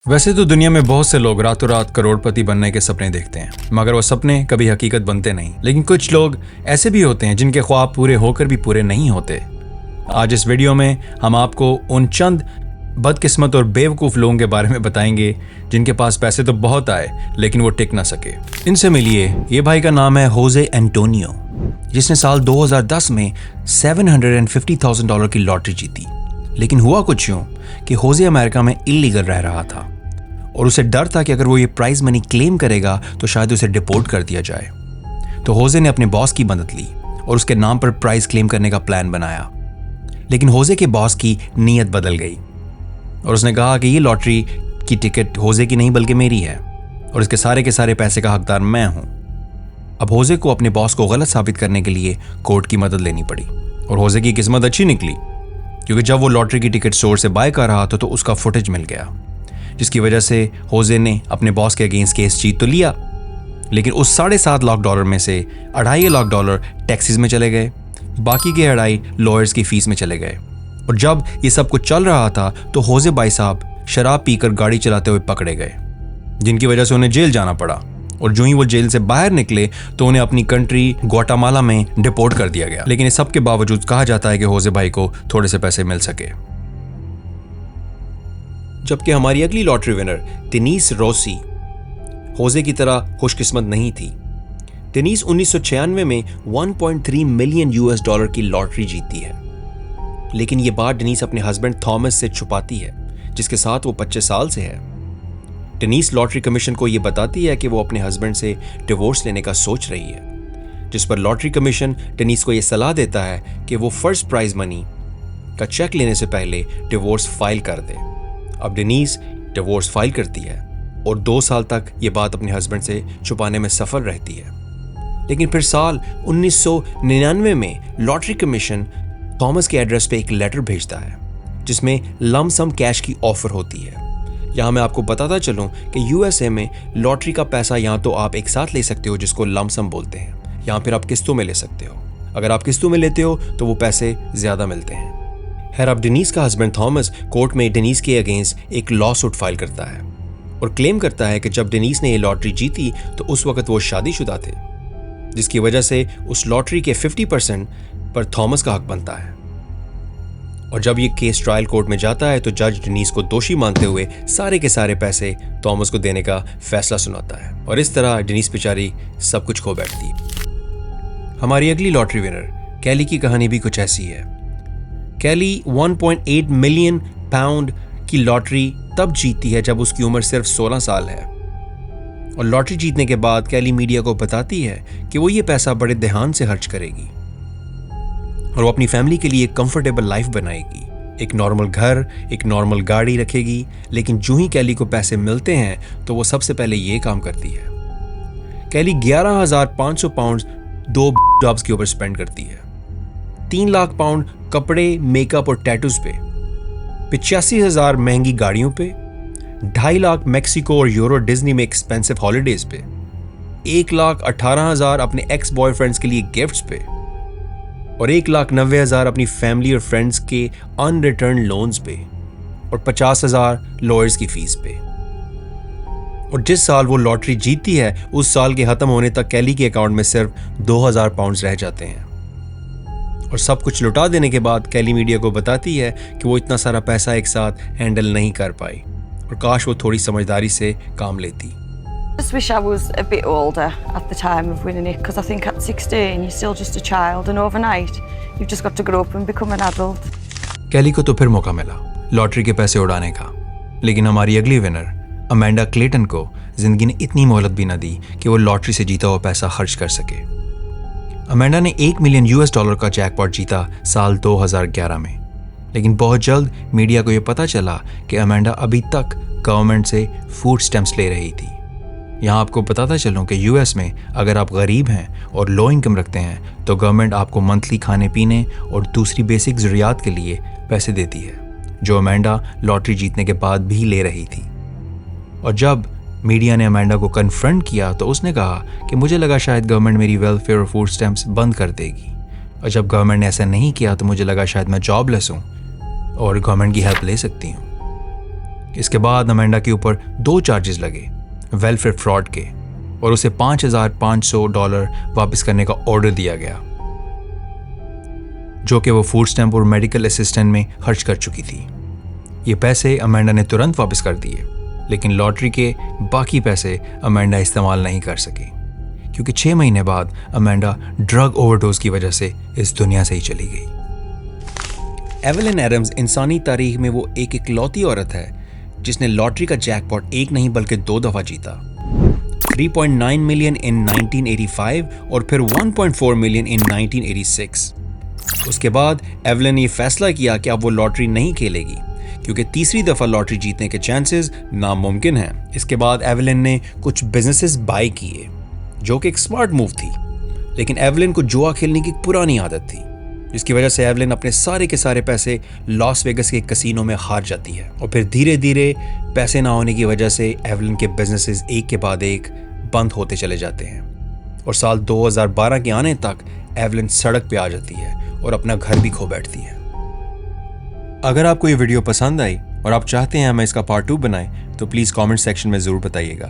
वैसे तो दुनिया में बहुत से लोग रातों रात करोड़पति बनने के सपने देखते हैं, मगर वो सपने कभी हकीकत बनते नहीं। लेकिन कुछ लोग ऐसे भी होते हैं जिनके ख्वाब पूरे होकर भी पूरे नहीं होते। आज इस वीडियो में हम आपको उन चंद बदकिस्मत और बेवकूफ़ लोगों के बारे में बताएंगे जिनके पास पैसे तो बहुत आए लेकिन वो टिक ना सके। इनसे मिलिए। ये भाई का नाम है होजे एंटोनियो, जिसने साल 2010 में $750,000 की लॉटरी जीती। लेकिन हुआ कुछ यूं कि होजे अमेरिका में इलीगल रह रहा था और उसे डर था कि अगर वो ये प्राइज मनी क्लेम करेगा तो शायद उसे डिपोर्ट कर दिया जाए। तो होजे ने अपने बॉस की मदद ली और उसके नाम पर प्राइज क्लेम करने का प्लान बनाया। लेकिन होजे के बॉस की नीयत बदल गई और उसने कहा कि ये लॉटरी की टिकट होजे की नहीं बल्कि मेरी है और इसके सारे के सारे पैसे का हकदार मैं हूं। अब होजे को अपने बॉस को गलत साबित करने के लिए कोर्ट की मदद लेनी पड़ी और होजे की किस्मत अच्छी निकली, क्योंकि जब वो लॉटरी की टिकट स्टोर से बाय कर रहा था तो उसका फुटेज मिल गया, जिसकी वजह से होजे ने अपने बॉस के अगेंस्ट केस जीत तो लिया। लेकिन उस $7.5 लाख में से $2.5 लाख टैक्सेस में चले गए, बाकी के 2.5 लॉयर्स की फीस में चले गए। और जब ये सब कुछ चल रहा था तो होजे भाई साहब शराब पीकर गाड़ी चलाते हुए पकड़े गए, जिनकी वजह से उन्हें जेल जाना पड़ा। और जो ही वो जेल से बाहर निकले तो उन्हें अपनी कंट्री ग्वाटेमाला में डिपोर्ट कर दिया गया। लेकिन इस सब के बावजूद कहा जाता है कि होजे भाई को थोड़े से पैसे मिल सके। जबकि हमारी अगली लॉटरी विनर डेनिस रोसी होजे की तरह खुशकिस्मत नहीं थी। डेनिस 1996 में $1.3 मिलियन की लॉटरी जीती है। लेकिन ये बात डेनिस अपने हस्बैंड थॉमस से छुपाती है, जिसके साथ वो 25 साल से है। डेनिस लॉटरी कमीशन को यह बताती है कि वो अपने हस्बैंड से डिवोर्स लेने का सोच रही है, जिस पर लॉटरी कमीशन डेनिस को यह सलाह देता है कि वो फर्स्ट प्राइज मनी का चेक लेने से पहले डिवोर्स फाइल कर दे। अब डेनिस डिवोर्स फाइल करती है और 2 साल तक ये बात अपने हस्बैंड से छुपाने में सफल रहती है। लेकिन फिर साल 1999 में लॉटरी कमीशन थॉमस के एड्रेस पे एक लेटर भेजता है जिसमें लमसम कैश की ऑफर होती है। यहाँ मैं आपको बताता चलूं कि यूएसए में लॉटरी का पैसा यहाँ तो आप एक साथ ले सकते हो, जिसको लमसम बोलते हैं, यहाँ फिर आप किस्तों में ले सकते हो। अगर आप किस्तों में लेते हो तो वो पैसे ज्यादा मिलते हैं। खैर, अब डेनिस का हस्बैंड थॉमस कोर्ट में डेनिस के अगेंस्ट एक लॉ सूट फाइल करता है और क्लेम करता है कि जब डेनिस ने ये लॉटरी जीती तो उस वक्त वो शादीशुदा थे, जिसकी वजह से उस लॉटरी के 50% पर थॉमस का हक बनता है। और जब ये केस ट्रायल कोर्ट में जाता है तो जज डेनिस को दोषी मानते हुए सारे के सारे पैसे थॉमस को देने का फैसला सुनाता है और इस तरह डेनिस बेचारी सब कुछ खो बैठती है। हमारी अगली लॉटरी विनर कैली की कहानी भी कुछ ऐसी है। कैली 1.8 मिलियन पाउंड की लॉटरी तब जीतती है जब उसकी उम्र सिर्फ 16 साल है। और लॉटरी जीतने के बाद कैली मीडिया को बताती है कि वो ये पैसा बड़े ध्यान से खर्च करेगी और वो अपनी फैमिली के लिए एक कंफर्टेबल लाइफ बनाएगी, एक नॉर्मल घर, एक नॉर्मल गाड़ी रखेगी। लेकिन जो ही कैली को पैसे मिलते हैं तो वो सबसे पहले ये काम करती है। कैली 11,500 पाउंड 2 जॉब्स के ऊपर स्पेंड करती है, 3 लाख पाउंड कपड़े, मेकअप और टैटूज पे, 85,000 महंगी गाड़ियों पे, 2.5 लाख मैक्सिको और यूरो डिज्नी में एक्सपेंसिव हॉलीडेज पे, 1,18,000 अपने एक्स बॉयफ्रेंड्स के लिए गिफ्ट्स पे और 1,90,000 अपनी फैमिली और फ्रेंड्स के अनरिटर्न लोन्स पे और 50,000 लॉयर्स की फीस पे। और जिस साल वो लॉटरी जीतती है उस साल के खत्म होने तक कैली के अकाउंट में सिर्फ 2,000 पाउंड रह जाते हैं। और सब कुछ लुटा देने के बाद कैली मीडिया को बताती है कि वो इतना सारा पैसा एक साथ हैंडल नहीं कर पाई और काश वो थोड़ी समझदारी से काम लेती। I just wish I was a bit older at the time of winning it, because I think at 16 you're still just a child and overnight you've just got to grow up and become an adult. कैली को तो फिर मौका मिला lottery के पैसे उड़ाने का, लेकिन हमारी अगली विनर अमेंडा क्लेटन को जिंदगी ने इतनी मोहलत भी न दी कि वो लॉटरी से जीता हुआ पैसा खर्च कर सके। अमेंडा ने $1 मिलियन का जैकपॉट जीता साल 2011 में, लेकिन बहुत जल्द मीडिया को यह पता चला कि अमेंडा अभी तक गवर्नमेंट से फूड स्टैम्प्स ले रही थी। यहाँ आपको बताता चलूँ कि यूएस में अगर आप गरीब हैं और लो इनकम रखते हैं तो गवर्नमेंट आपको मंथली खाने पीने और दूसरी बेसिक ज़रूरियात के लिए पैसे देती है, जो अमेंडा लॉटरी जीतने के बाद भी ले रही थी। और जब मीडिया ने अमेंडा को कन्फ्रंट किया तो उसने कहा कि मुझे लगा शायद गवर्नमेंट मेरी वेलफेयर और फूड स्टैम्प्स बंद कर देगी, और जब गवर्नमेंट ने ऐसा नहीं किया तो मुझे लगा शायद मैं जॉबलेस हूँ और गवर्नमेंट की हेल्प ले सकती हूँ। इसके बाद अमेंडा के ऊपर 2 चार्जेस लगे वेलफेयर फ्रॉड के और उसे $5,500 वापस करने का ऑर्डर दिया गया, जो कि वो फूड स्टैम्प और मेडिकल असिस्टेंट में खर्च कर चुकी थी। ये पैसे अमेंडा ने तुरंत वापस कर दिए, लेकिन लॉटरी के बाकी पैसे अमेंडा इस्तेमाल नहीं कर सकी, क्योंकि 6 महीने बाद अमेंडा ड्रग ओवरडोज की वजह से इस दुनिया से ही चली गई। एवलिन एडम्स इंसानी तारीख में वो एक इकलौती औरत है जिसने लॉटरी का जैकपॉट एक नहीं बल्कि 2 दफा जीता। 3.9 मिलियन इन 1985 और फिर 1.4 मिलियन इन 1986। उसके बाद एवलिन ने फैसला किया कि अब वो लॉटरी नहीं खेलेगी, क्योंकि तीसरी दफा लॉटरी जीतने के चांसेस नामुमकिन हैं। इसके बाद एवलिन ने कुछ बिजनेसेस बाय किए, जो कि एक स्मार्ट मूव थी, लेकिन एवलिन को जुआ खेलने की पुरानी आदत थी, जिसकी वजह से एवलिन अपने सारे के सारे पैसे लॉस वेगस के कसीनो में हार जाती है। और फिर धीरे धीरे पैसे ना होने की वजह से एवलिन के बिजनेसेस एक के बाद एक बंद होते चले जाते हैं और साल 2012 के आने तक एवलिन सड़क पे आ जाती है और अपना घर भी खो बैठती है। अगर आपको ये वीडियो पसंद आई और आप चाहते हैं हमें इसका पार्ट 2 बनाएं तो प्लीज़ कमेंट सेक्शन में ज़रूर बताइएगा।